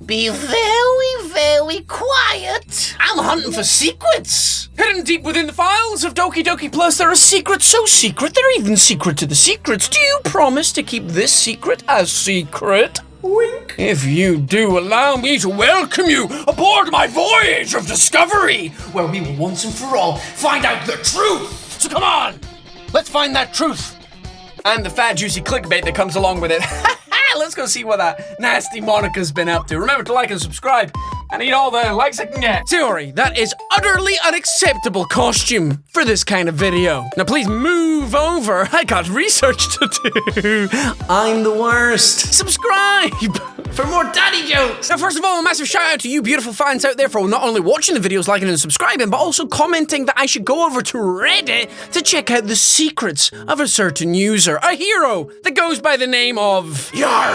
Be very, very quiet. I'm hunting for secrets. Hidden deep within the files of Doki Doki Plus, there are secrets so secret they're even secret to the secrets. Do you promise to keep this secret a secret? Wink. If you do, allow me to welcome you aboard my voyage of discovery, where we will once and for all find out the truth. So come on, let's find that truth. And the fat, juicy clickbait that comes along with it. Let's go see what that nasty Monica's been up to. Remember to like and subscribe, and eat all the likes I can get. Sorry, that is utterly unacceptable costume for this kind of video. Now please move over. I got research to do. I'm the worst. Subscribe for more daddy jokes. Now first of all, a massive shout out to you beautiful fans out there for not only watching the videos, liking and subscribing, but also commenting that I should go over to Reddit to check out the secrets of a certain user, a hero that goes by the name of Yarvum.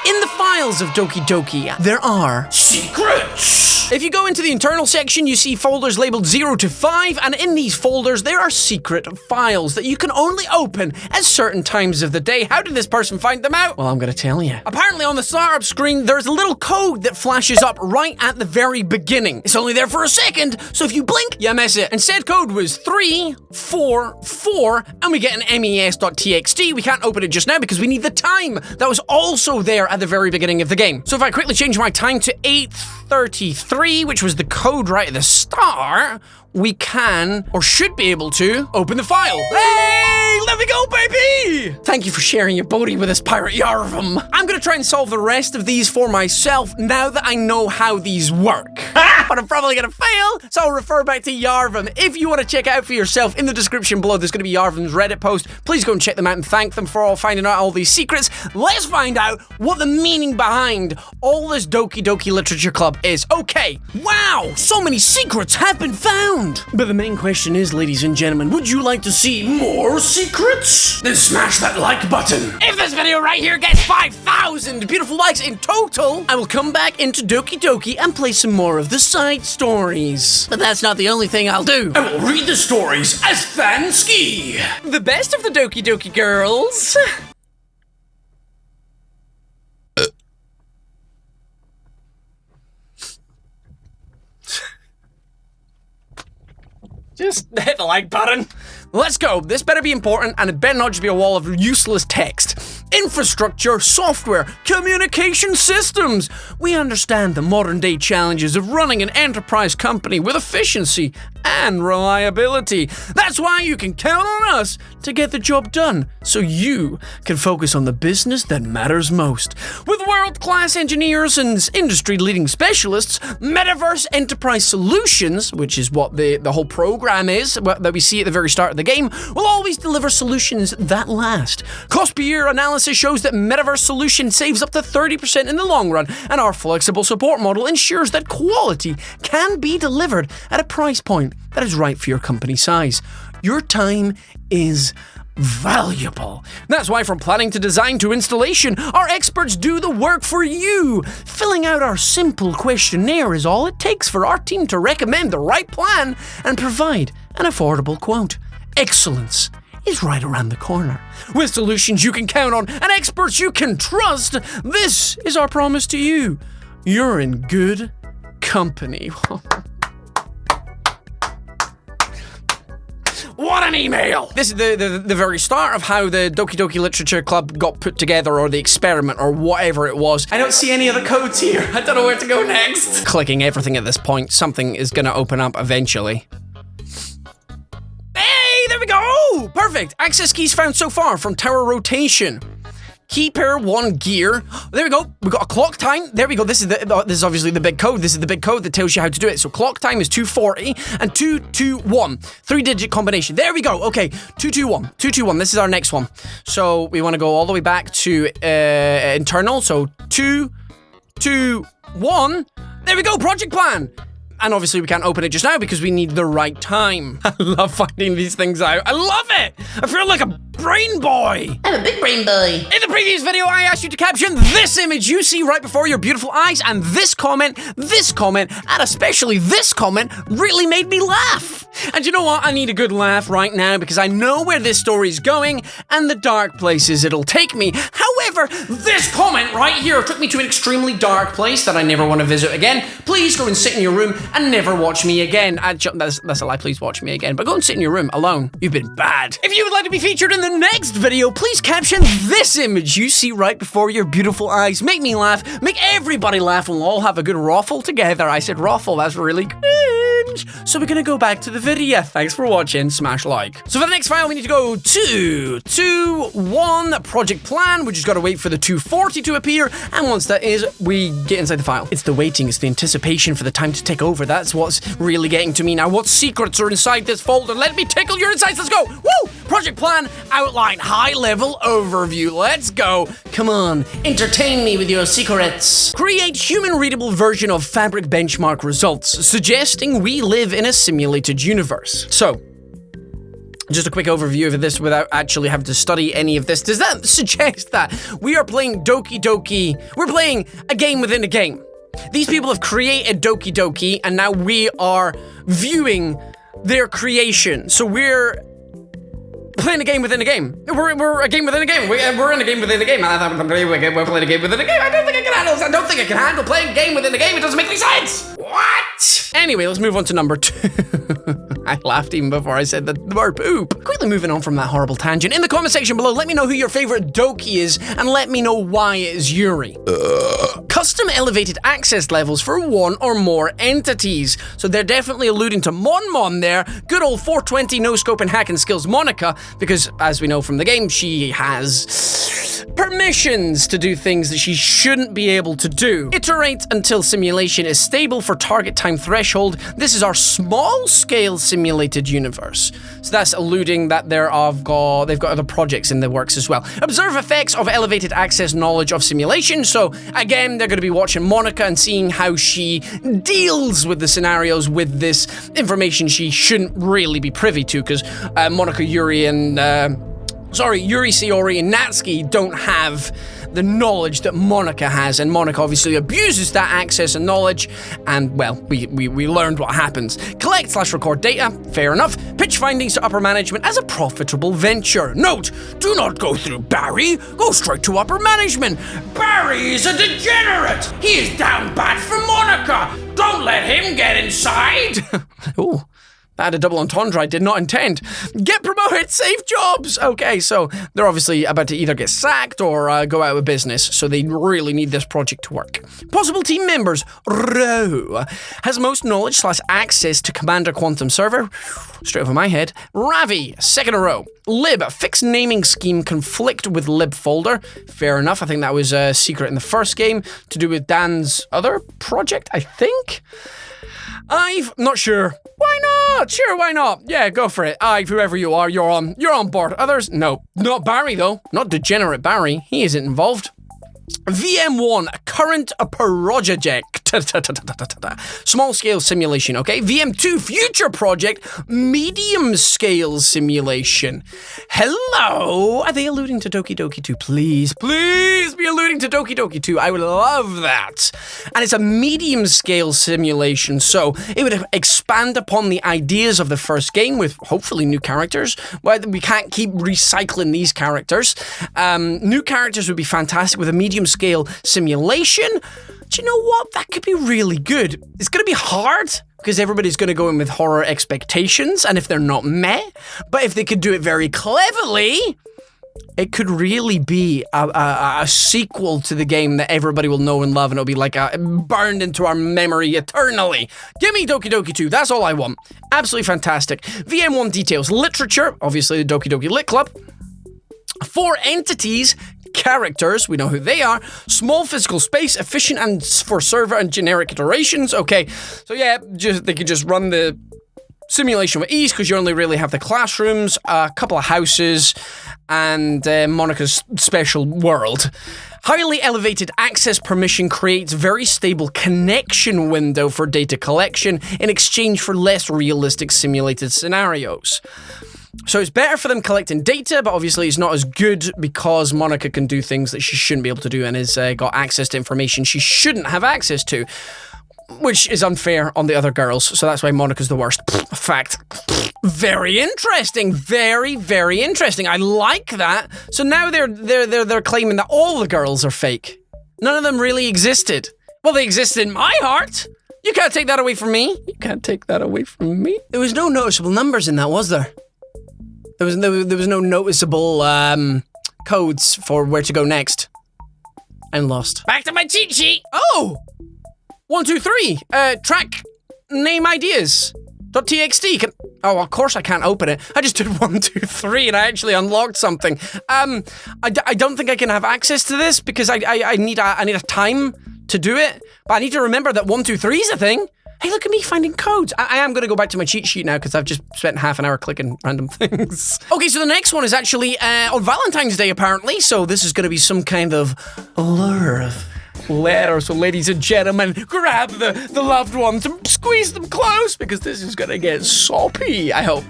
In the files of Doki Doki, there are secrets. If you go into the internal section, you see folders labeled 0 to 5, and in these folders, there are secret files that you can only open at certain times of the day. How did this person find them out? Well, I'm gonna tell you. Apparently on the startup screen, there's a little code that flashes up right at the very beginning. It's only there for a second, so if you blink, you miss it. And said code was 344, and we get an mes.txt. We can't open it just now because we need the time that was also there at the very beginning of the game. So if I quickly change my time to 8:33, which was the code right at the start, we can, or should be able to, open the file. Hey, let me go, baby! Thank you for sharing your booty with us, Pirate Yarvum. I'm gonna try and solve the rest of these for myself now that I know how these work. But I'm probably gonna fail, so I'll refer back to Yarvum. If you want to check it out for yourself, in the description below, there's gonna be Yarvum's Reddit post. Please go and check them out and thank them for finding out all these secrets. Let's find out what the meaning behind all this Doki Doki Literature Club is. Okay, wow, so many secrets have been found. But the main question is, ladies and gentlemen, would you like to see more secrets? Then smash that like button. If this video right here gets 5,000 beautiful likes in total, I will come back into Doki Doki and play some more of the side stories. But that's not the only thing I'll do. I will read the stories as Fansky, the best of the Doki Doki girls. Just hit the like button. Let's go. This better be important, and it better not just be a wall of useless text. Infrastructure, software, communication systems. We understand the modern day challenges of running an enterprise company with efficiency and reliability. That's why you can count on us to get the job done, so you can focus on the business that matters most. With world-class engineers and industry-leading specialists, Metaverse Enterprise Solutions, which is what the whole program is, that we see at the very start of the game, will always deliver solutions that last. Cost per year analysis shows that Metaverse Solution saves up to 30% in the long run, and our flexible support model ensures that quality can be delivered at a price point that is right for your company size. Your time is valuable. That's why from planning to design to installation, our experts do the work for you. Filling out our simple questionnaire is all it takes for our team to recommend the right plan and provide an affordable quote. Excellence is right around the corner. With solutions you can count on and experts you can trust, this is our promise to you. You're in good company. What an email! This is the very start of how the Doki Doki Literature Club got put together, or the experiment, or whatever it was. I don't see any other codes here. I don't know where to go next. Clicking everything at this point, something is gonna open up eventually. Hey, there we go! Perfect! Access keys found so far from tower rotation. Key pair 1 gear. There we go. We got a clock time. There we go. This is obviously the big code. This is the big code that tells you how to do it. So clock time is 240 and 221. 3-digit combination. There we go. Okay. 221. 221. This is our next one. So we want to go all the way back to internal. So 221. There we go. Project plan. And obviously we can't open it just now because we need the right time. I love finding these things out. I love it! I feel like a brain boy! I'm a big brain boy. In the previous video, I asked you to caption this image you see right before your beautiful eyes, and this comment, and especially this comment really made me laugh. And you know what? I need a good laugh right now because I know where this story is going and the dark places it'll take me. However, However, this comment right here took me to an extremely dark place that I never want to visit again. Please go and sit in your room and never watch me again. That's a lie, please watch me again. But go and sit in your room alone. You've been bad. If you would like to be featured in the next video, please caption this image you see right before your beautiful eyes. Make me laugh, make everybody laugh, and we'll all have a good raffle together. I said raffle, that's really cringe. So we're gonna go back to the video. Thanks for watching, smash like. So for the next file, we need to go 2, 2, 1, project plan. We just gotta wait for the 240 to appear, and once that is, we get inside the file. It's the waiting, it's the anticipation for the time to take over. That's what's really getting to me now. What secrets are inside this folder? Let me tickle your insides, let's go! Woo! Project plan, outline, high level overview. Let's go. Come on, entertain me with your secrets. Create human readable version of fabric benchmark results, suggesting we live in a simulated universe. So, just a quick overview of this without actually having to study any of this. Does that suggest that we are playing Doki Doki? We're playing a game within a game. These people have created Doki Doki, and now we are viewing their creation. So we're playing a game within a game. We're a game within a game. We're in a game within a game. We're playing a game within a game. I don't think I can handle playing a game within a game. It doesn't make any sense. What? Anyway, let's move on to number 2. I laughed even before I said the word poop. Quickly moving on from that horrible tangent. In the comment section below, let me know who your favorite Doki is, and let me know why it is Yuri. Custom elevated access levels for one or more entities. So they're definitely alluding to Mon there. Good old 420 no scope and hacking skills Monica, because as we know from the game, she has permissions to do things that she shouldn't be able to do. Iterate until simulation is stable for target time threshold. This is our small scale simulated universe. So that's alluding that they've got other projects in the works as well. Observe effects of elevated access knowledge of simulation. So again, they're going to be watching Monica and seeing how she deals with the scenarios with this information she shouldn't really be privy to, because Monica, Yuri, and Yuri, Sayori, and Natsuki don't have the knowledge that Monica has, and Monica obviously abuses that access and knowledge, and well, we learned what happens. Collect/record data, fair enough. Pitch findings to upper management as a profitable venture. Note, do not go through Barry, go straight to upper management. Barry is a degenerate. He is down bad for Monica. Don't let him get inside. Ooh. I had a double entendre I did not intend. Get promoted, save jobs! Okay, so they're obviously about to either get sacked or go out of business, so they really need this project to work. Possible team members. Ro has most knowledge/access to Commander Quantum Server. Straight over my head. Ravi, second in a row. Lib, fixed naming scheme conflict with lib folder. Fair enough, I think that was a secret in the first game to do with Dan's other project, I think? I've not sure. Why not? Sure, why not? Yeah, go for it. Whoever you are, you're on board. Others? No. Not Barry, though. Not degenerate Barry. He isn't involved. VM1, current project. Small scale simulation, okay? VM2, future project, medium scale simulation. Hello? Are they alluding to Doki Doki 2? Please be alluding to Doki Doki 2. I would love that. And it's a medium scale simulation, so it would expand upon the ideas of the first game with hopefully new characters. Well, we can't keep recycling these characters. New characters would be fantastic with a medium scale simulation. Do you know what? That could be really good. It's going to be hard because everybody's going to go in with horror expectations, and if they're not met, but if they could do it very cleverly, it could really be a sequel to the game that everybody will know and love, and it'll be like burned into our memory eternally. Give me Doki Doki 2, that's all I want. Absolutely fantastic. VM1 details, literature, obviously the Doki Doki Lit Club. 4 entities, characters, we know who they are. Small physical space, efficient and for server and generic iterations. Okay, so yeah, they could just run the simulation with ease because you only really have the classrooms, a couple of houses, and Monica's special world. Highly elevated access permission creates very stable connection window for data collection in exchange for less realistic simulated scenarios. So it's better for them collecting data, but obviously it's not as good because Monica can do things that she shouldn't be able to do and has got access to information she shouldn't have access to, which is unfair on the other girls. So that's why Monica's the worst. Fact. Very interesting. Very, very interesting. I like that. So now they're claiming that all the girls are fake. None of them really existed. Well, they existed in my heart. You can't take that away from me. You can't take that away from me. There was no noticeable numbers in that, was there? There was no noticeable codes for where to go next. I'm lost. Back to my cheat sheet. Oh! 1, 2, 3. Track name ideas. .txt. Oh, of course I can't open it. I just did 1, 2, 3 and I actually unlocked something. I don't think I can have access to this because I need a time to do it. But I need to remember that 1, 2, 3 is a thing. Hey, look at me finding codes. I am going to go back to my cheat sheet now because I've just spent half an hour clicking random things. Okay, so the next one is actually on Valentine's Day, apparently. So this is going to be some kind of love letter. So ladies and gentlemen, grab the loved ones and squeeze them close because this is going to get soppy, I hope.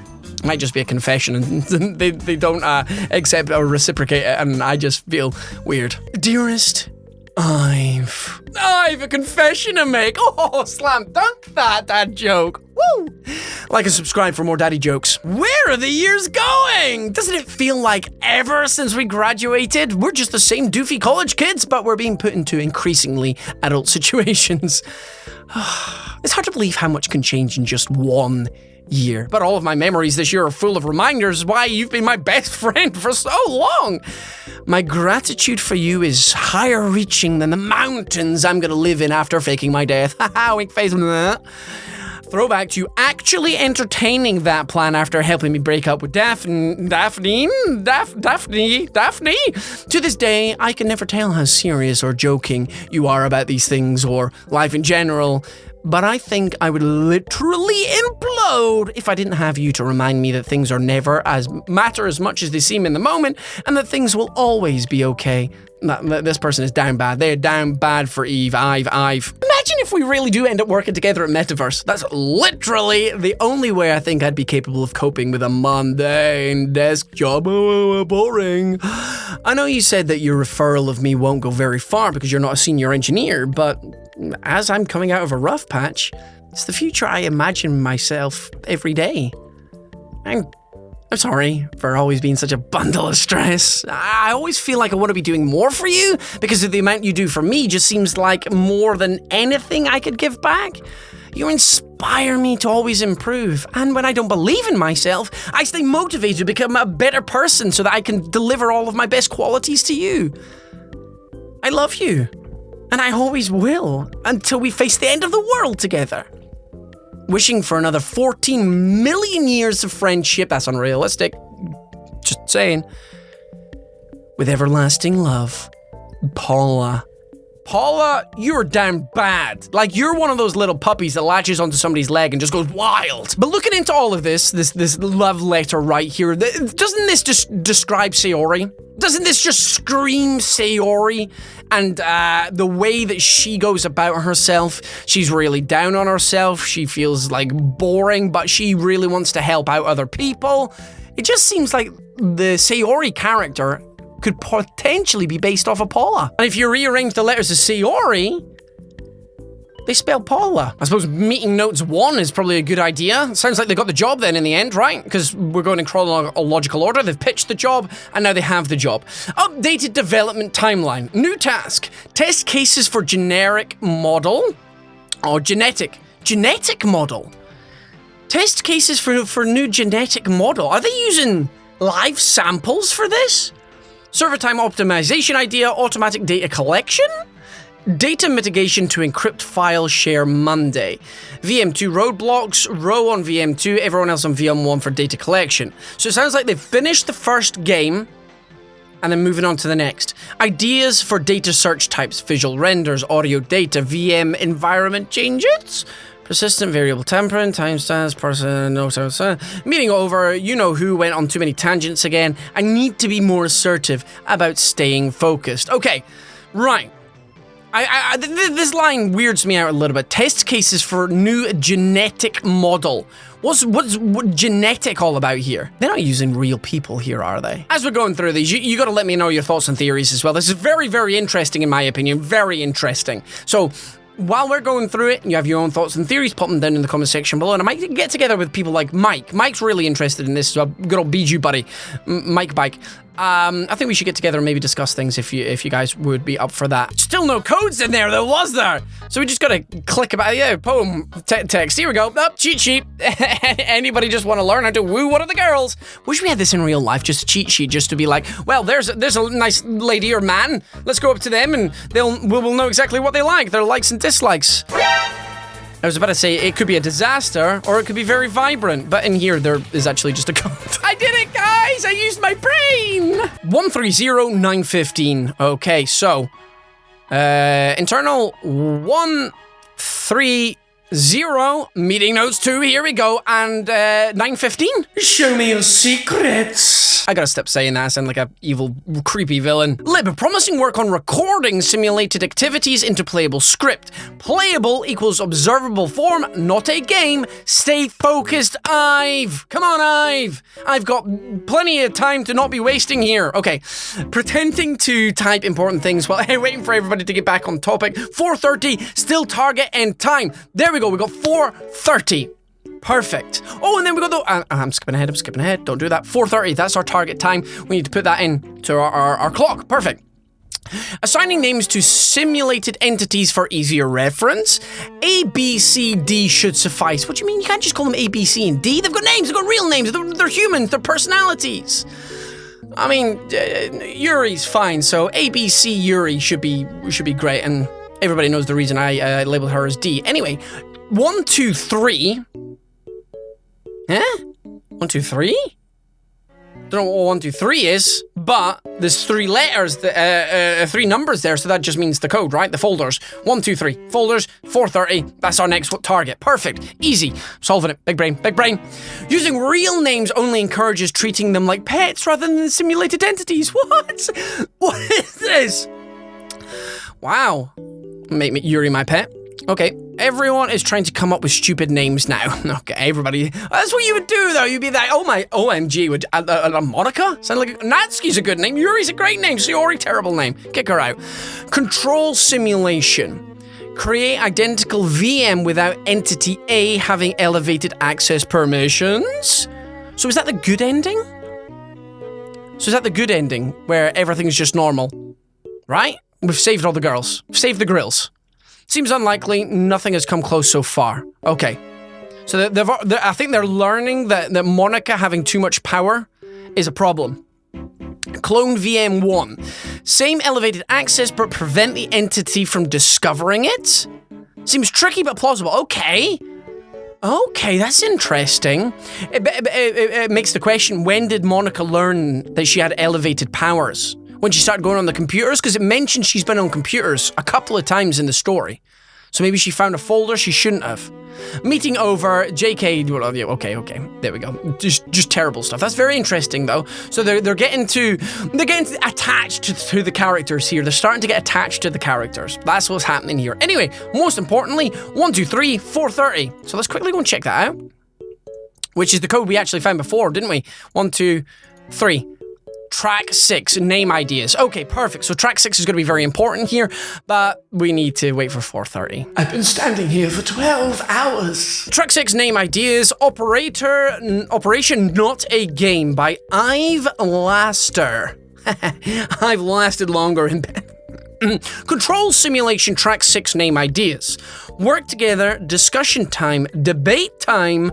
Might just be a confession and they don't accept or reciprocate it and I just feel weird. Dearest, I've a confession to make. Oh, slam dunk that dad joke. Woo! Like and subscribe for more daddy jokes. Where are the years going? Doesn't it feel like ever since we graduated? We're just the same doofy college kids, but we're being put into increasingly adult situations. It's hard to believe how much can change in just 1 year. But all of my memories this year are full of reminders why you've been my best friend for so long. My gratitude for you is higher reaching than the mountains I'm gonna live in after faking my death. Haha, wink face. Throwback to actually entertaining that plan after helping me break up with Daphne. To this day, I can never tell how serious or joking you are about these things or life in general. But I think I would literally implode if I didn't have you to remind me that things are never matter as much as they seem in the moment, and that things will always be okay. This person is down bad. They're down bad for Eve. I've. Imagine if we really do end up working together at Metaverse. That's literally the only way I think I'd be capable of coping with a mundane desk job. Boring. I know you said that your referral of me won't go very far because you're not a senior engineer, but as I'm coming out of a rough patch, it's the future I imagine myself every day. I'm sorry for always being such a bundle of stress. I always feel like I want to be doing more for you because of the amount you do for me just seems like more than anything I could give back. You inspire me to always improve, and when I don't believe in myself, I stay motivated to become a better person so that I can deliver all of my best qualities to you. I love you. And I always will, until we face the end of the world together. Wishing for another 14 million years of friendship. That's unrealistic. Just saying. With everlasting love, Paula. Paula, you're down bad. Like, you're one of those little puppies that latches onto somebody's leg and just goes wild. But looking into all of this love letter right here, doesn't this just describe Sayori? Doesn't this just scream Sayori? And the way that she goes about herself, she's really down on herself. She feels like boring, but she really wants to help out other people. It just seems like the Sayori character could potentially be based off of Paula. And if you rearrange the letters of Sayori, they spell Paula. I suppose meeting notes 1 is probably a good idea. Sounds like they got the job then in the end, right? Because we're going in chronological order. They've pitched the job, and now they have the job. Updated development timeline. New task. Test cases for generic model. Or genetic model. Test cases for new genetic model. Are they using live samples for this? Server time optimization idea, automatic data collection? Data mitigation to encrypt file share Monday. VM2 roadblocks, row on VM2, everyone else on VM1 for data collection. So it sounds like they've finished the first game and then moving on to the next. Ideas for data search types, visual renders, audio data, VM environment changes, persistent variable tempering, timestamps, person, no, meeting over, you know who went on too many tangents again. I need to be more assertive about staying focused. Okay, right. This line weirds me out a little bit. Test cases for new genetic model. What's genetic all about here? They're not using real people here, are they? As we're going through these, you got to let me know your thoughts and theories as well. This is very, very interesting in my opinion. Very interesting. So, while we're going through it, you have your own thoughts and theories, pop them down in the comment section below, and I might get together with people like Mike. Mike's really interested in this, so good old Bijou buddy, Mike Bike. I think we should get together and maybe discuss things if you guys would be up for that. Still no codes in there, though, was there? So we just gotta click about, yeah, poem, text. Here we go. Oh, cheat sheet. Anybody just want to learn how to woo one of the girls? Wish we had this in real life, just a cheat sheet, just to be like, well, there's a nice lady or man. Let's go up to them and we'll know exactly what they like, their likes and dislikes. I was about to say it could be a disaster or it could be very vibrant, but in here there is actually just a code. I did it, guys! I used my brain! 130915. Okay, so internal 130 meeting notes 2. Here we go, and 915. Show me your secrets. I gotta stop saying that. I sound like a evil, creepy villain. Lib, promising work on recording simulated activities into playable script. Playable equals observable form, not a game. Stay focused, Ive. Come on, Ive. I've got plenty of time to not be wasting here. Okay, pretending to type important things while waiting for everybody to get back on topic. 4:30, still target end time. There we go, we got 4:30. Perfect. Oh, and then we got the... I'm skipping ahead. Don't do that. 4:30, that's our target time. We need to put that in to our clock. Perfect. Assigning names to simulated entities for easier reference. A, B, C, D should suffice. What do you mean? You can't just call them A, B, C, and D. They've got names. They've got real names. They're humans. They're personalities. I mean, Yuri's fine, so A, B, C, Yuri should be great, and everybody knows the reason I labeled her as D. Anyway, 1, 2, 3... Huh? 1, 2, 3? Don't know what 1, 2, 3 is, but there's 3 letters, 3 numbers there, so that just means the code, right? The folders. 1, 2, 3. Folders, 4:30. That's our next target. Perfect. Easy. Solving it. Big brain. Big brain. Using real names only encourages treating them like pets rather than simulated entities. What? What is this? Wow. Make me Yuri my pet. Okay, everyone is trying to come up with stupid names now. Okay, everybody. That's what you would do, though. You'd be like, oh my, OMG, would Monica? Sound like Natsuki's a good name. Yuri's a great name. Sayori, terrible name. Kick her out. Control simulation. Create identical VM without entity A having elevated access permissions. So is that the good ending? So is that the good ending, where everything's just normal? Right? We've saved all the girls. We've saved the grills. Seems unlikely. Nothing has come close so far. Okay. So I think they're learning that Monica having too much power is a problem. Clone VM1. Same elevated access, but prevent the entity from discovering it? Seems tricky, but plausible. Okay. Okay, that's interesting. It makes the question, when did Monica learn that she had elevated powers? When she started going on the computers? Because it mentions she's been on computers a couple of times in the story. So maybe she found a folder she shouldn't have. Meeting over, JK, okay, there we go. Just terrible stuff. That's very interesting though. So they're getting attached to the characters here. They're starting to get attached to the characters. That's what's happening here. Anyway, most importantly, 1, 2, 3, 4:30. So let's quickly go and check that out. Which is the code we actually found before, didn't we? 1, 2, 3. Track 6, name ideas. Okay, perfect. So track 6 is going to be very important here, but we need to wait for 4:30. I've been standing here for 12 hours. Track 6, name ideas. Operation Not a Game by Ive Laster. I've lasted longer in bed. Control simulation, track 6, name ideas. Work together, discussion time, debate time,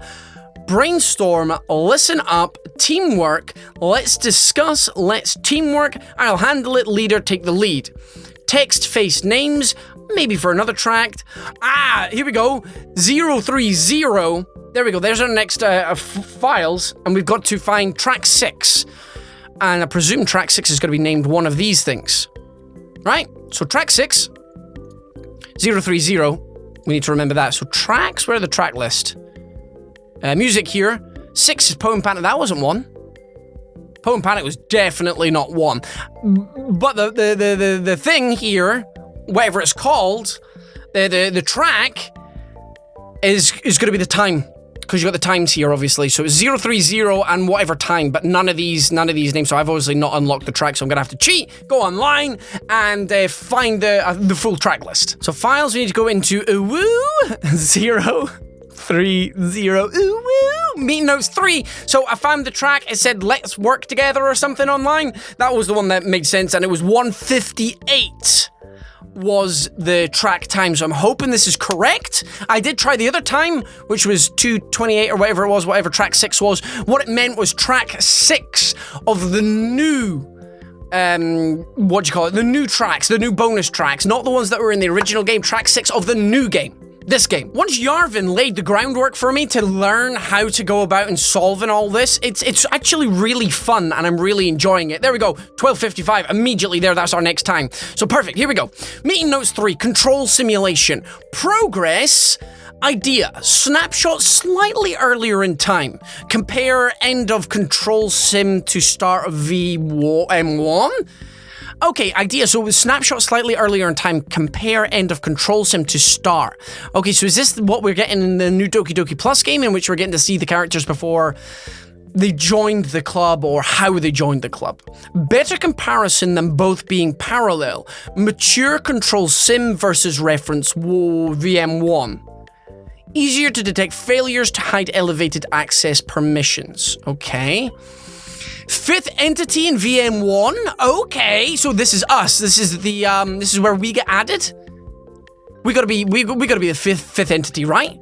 brainstorm, listen up, teamwork, let's discuss, let's teamwork, I'll handle it, leader, take the lead. Text, face, names, maybe for another track. Here we go, 030. There we go, there's our next files, and we've got to find track 6. And I presume track 6 is going to be named one of these things. Right? So track 6, 030, we need to remember that. So tracks, where are the track list? Music here. 6 is Poem Panic. That wasn't 1. Poem Panic was definitely not 1. But the thing here, whatever it's called, the track is going to be the time because you got the times here, obviously. So it's 030 and whatever time, but none of these names. So I've obviously not unlocked the track, so I'm gonna have to cheat, go online, and find the full track list. So files, we need to go into 030 meeting notes 3. So I found the track. It said let's work together or something online. That was the one that made sense, and it was 1:58 was the track time, so I'm hoping this is correct. I did try the other time, which was 2:28 or whatever it was, whatever track 6 was. What it meant was track 6 of the new the new tracks, the new bonus tracks, not the ones that were in the original game, track 6 of the new game. This game. Once Yarvin laid the groundwork for me to learn how to go about and solving all this, it's actually really fun, and I'm really enjoying it. There we go, 12:55, immediately there, that's our next time. So perfect, here we go. Meeting notes 3, control simulation. Progress, idea, snapshot slightly earlier in time. Compare end of control sim to start of VM1. Okay, idea. So with snapshot slightly earlier in time, compare end of control sim to start. Okay, so is this what we're getting in the new Doki Doki Plus game, in which we're getting to see the characters before they joined the club, or how they joined the club? Better comparison than both being parallel. Mature control sim versus reference VM1. Easier to detect failures, to hide elevated access permissions. Okay. Fifth entity in VM1. Okay, so this is us. This is the this is where we get added. We gotta be the fifth entity, right?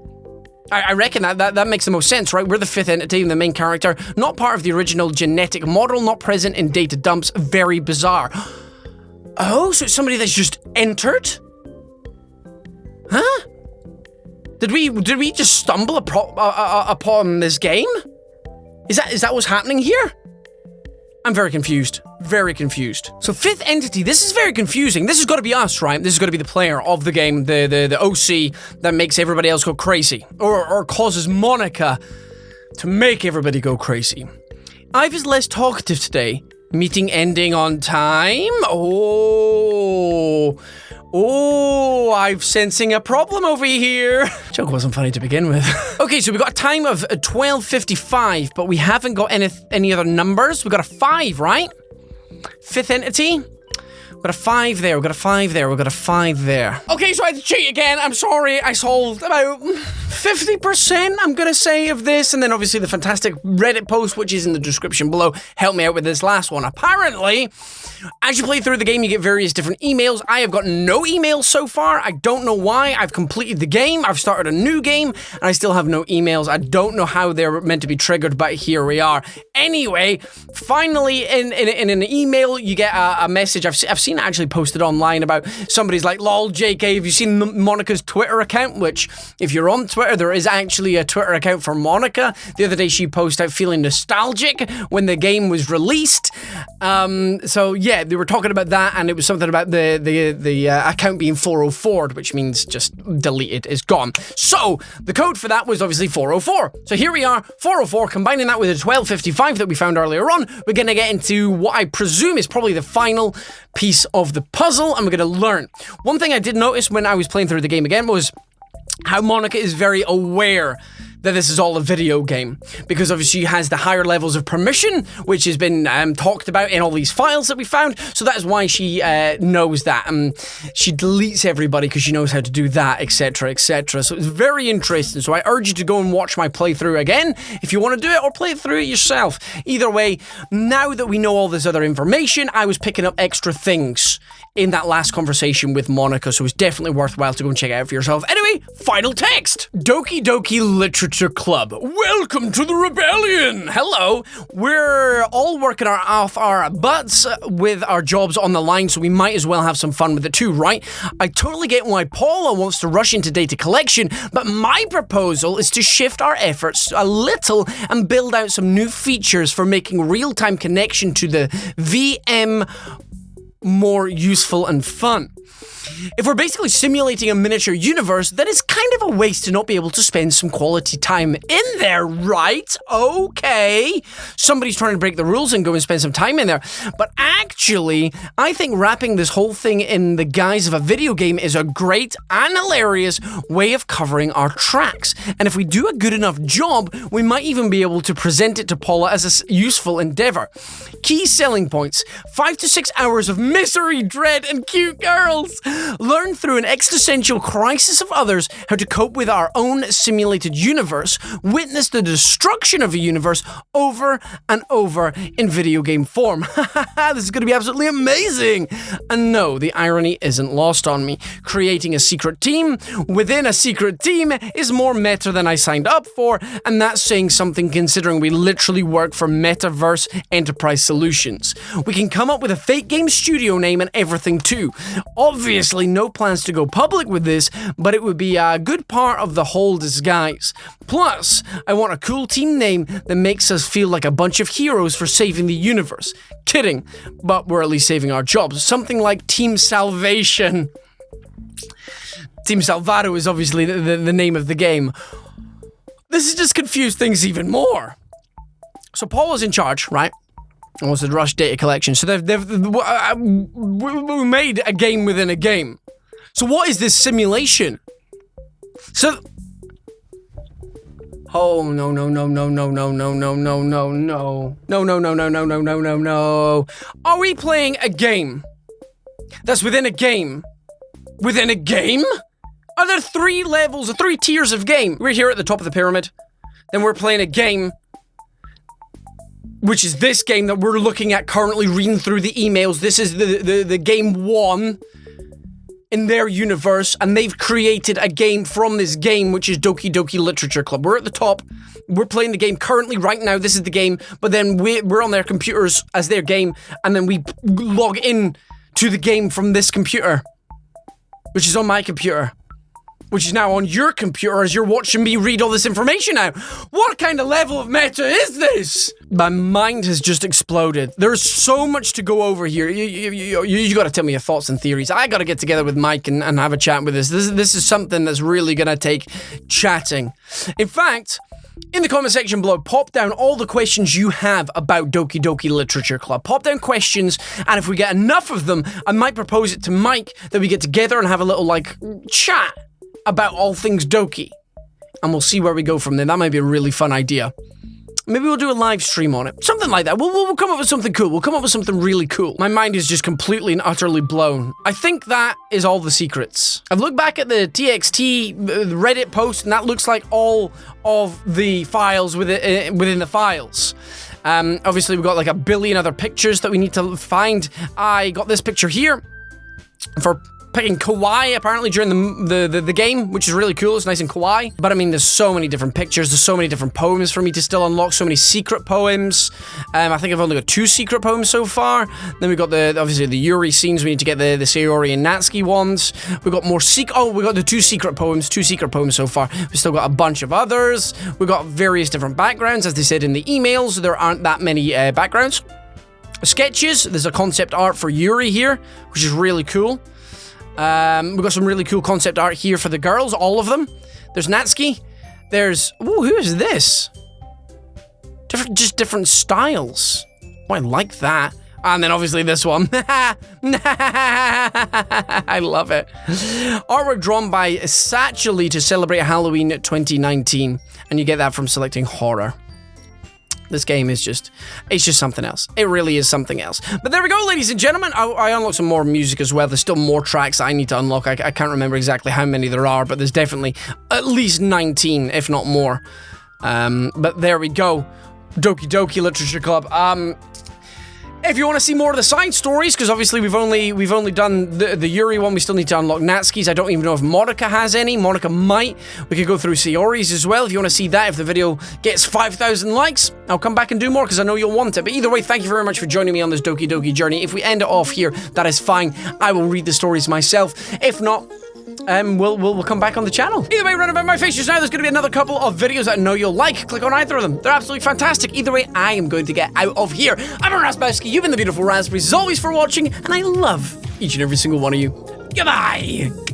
I reckon that makes the most sense, right? We're the 5th entity and the main character, not part of the original genetic model, not present in data dumps. Very bizarre. Oh, so it's somebody that's just entered? Huh? Did we just stumble upon this game? Is that what's happening here? I'm very confused. Very confused. So 5th entity, this is very confusing. This has got to be us, right? This has got to be the player of the game, the OC that makes everybody else go crazy. Or causes Monica to make everybody go crazy. Ivy's less talkative today. Meeting ending on time? Oh, I'm sensing a problem over here. Joke wasn't funny to begin with. Okay, so we got a time of 12:55, but we haven't got any other numbers. We got a 5, right? 5th entity. We've got a 5 there, we've got a 5 there, we've got a 5 there. Okay, so I had to cheat again. I'm sorry, I solved about 50%, I'm gonna say, of this, and then obviously the fantastic Reddit post, which is in the description below, helped me out with this last one. Apparently, as you play through the game, you get various different emails. I have got no emails so far. I don't know why. I've completed the game, I've started a new game, and I still have no emails. I don't know how they're meant to be triggered, but here we are. Anyway, finally, in an email, you get a message. I've seen it actually posted online about somebody's like, lol, JK, have you seen Monica's Twitter account? Which, if you're on Twitter, there is actually a Twitter account for Monica. The other day, she posted out feeling nostalgic when the game was released. So yeah, they were talking about that, and it was something about the account being 404, which means just deleted, is gone. So the code for that was obviously 404. So here we are, 404, combining that with the 12:55 that we found earlier on. We're going to get into what I presume is probably the final piece of the puzzle, and we're going to learn. One thing I did notice when I was playing through the game again was how Monica is very aware that this is all a video game, because obviously she has the higher levels of permission, which has been talked about in all these files that we found, so that is why she knows that. She deletes everybody because she knows how to do that, etc, etc. So it's very interesting, so I urge you to go and watch my playthrough again if you want to do it, or play it through it yourself. Either way, now that we know all this other information, I was picking up extra things in that last conversation with Monica, so it's definitely worthwhile to go and check it out for yourself. Anyway, final text. Doki Doki Literature Club. Welcome to the rebellion. Hello. We're all working off our butts with our jobs on the line, so we might as well have some fun with it too, right? I totally get why Paula wants to rush into data collection, but my proposal is to shift our efforts a little and build out some new features for making real-time connection to the VM more useful and fun. If we're basically simulating a miniature universe, then it's kind of a waste to not be able to spend some quality time in there, right? Okay. Somebody's trying to break the rules and go and spend some time in there. But actually, I think wrapping this whole thing in the guise of a video game is a great and hilarious way of covering our tracks. And if we do a good enough job, we might even be able to present it to Paula as a useful endeavor. Key selling points: 5 to 6 hours of misery, dread, and cute girls. Learn through an existential crisis of others how to cope with our own simulated universe. Witness the destruction of a universe over and over in video game form. This is going to be absolutely amazing. And no, the irony isn't lost on me. Creating a secret team within a secret team is more meta than I signed up for, and that's saying something considering we literally work for Metaverse Enterprise Solutions. We can come up with a fake game studio name and everything too. Obviously, no plans to go public with this, but it would be a good part of the whole disguise. Plus, I want a cool team name that makes us feel like a bunch of heroes for saving the universe. Kidding, but we're at least saving our jobs. Something like Team Salvation. Team Salvado is obviously the name of the game. This has just confused things even more. So Paul is in charge, right? And wants to rush data collection. So we made a game within a game. So what is this simulation? So... Oh, no. No. Are we playing a game that's within a game? Within a game? Are there 3 levels or 3 tiers of game? We're here at the top of the pyramid. Then we're playing a game, which is this game that we're looking at currently, reading through the emails. This is the game 1 in their universe, and they've created a game from this game, which is Doki Doki Literature Club. We're at the top. We're playing the game currently right now. This is the game, but then we're on their computers as their game, and then we log in to the game from this computer, which is on my computer, which is now on your computer as you're watching me read all this information now. What kind of level of meta is this? My mind has just exploded. There's so much to go over here. You gotta tell me your thoughts and theories. I gotta get together with Mike and have a chat with this. This is something that's really gonna take chatting. In fact, in the comment section below, pop down all the questions you have about Doki Doki Literature Club. Pop down questions, and if we get enough of them, I might propose it to Mike that we get together and have a little, chat about all things Doki, and we'll see where we go from there. That might be a really fun idea. Maybe we'll do a live stream on it. Something like that. We'll come up with something cool. We'll come up with something really cool. My mind is just completely and utterly blown. I think that is all the secrets. I've looked back at the TXT Reddit post, and that looks like all of the files within the files. Obviously, we've got a billion other pictures that we need to find. I got this picture here for picking kawaii, apparently, during the game, which is really cool. It's nice and kawaii. But, I mean, there's so many different pictures. There's so many different poems for me to still unlock. So many secret poems. I think I've only got 2 secret poems so far. Then we've got, obviously, the Yuri scenes. We need to get the Sayori and Natsuki ones. We've got more we got the 2 secret poems. 2 secret poems so far. We've still got a bunch of others. We've got various different backgrounds. As they said in the emails, there aren't that many backgrounds. Sketches. There's a concept art for Yuri here, which is really cool. We've got some really cool concept art here for the girls, all of them. There's Natsuki. There's... Ooh, who is this? Just different styles. Oh, I like that. And then obviously this one. I love it. Artwork drawn by Satchely to celebrate Halloween 2019. And you get that from selecting horror. This game is it's just something else. It really is something else. But there we go, ladies and gentlemen. I unlocked some more music as well. There's still more tracks I need to unlock. I can't remember exactly how many there are, but there's definitely at least 19, if not more. But there we go. Doki Doki Literature Club. If you want to see more of the side stories, because obviously we've only done the Yuri one, we still need to unlock Natsuki's. I don't even know if Monica has any. Monica might. We could go through Sayori's as well. If you want to see that, if the video gets 5,000 likes, I'll come back and do more, because I know you'll want it. But either way, thank you very much for joining me on this Doki Doki journey. If we end it off here, that is fine. I will read the stories myself. If not, we'll come back on the channel. Either way, right about my face just now, there's going to be another couple of videos that I know you'll like. Click on either of them. They're absolutely fantastic. Either way, I am going to get out of here. I'm Razzbowski. You've been the beautiful Raspberries as always for watching, and I love each and every single one of you. Goodbye.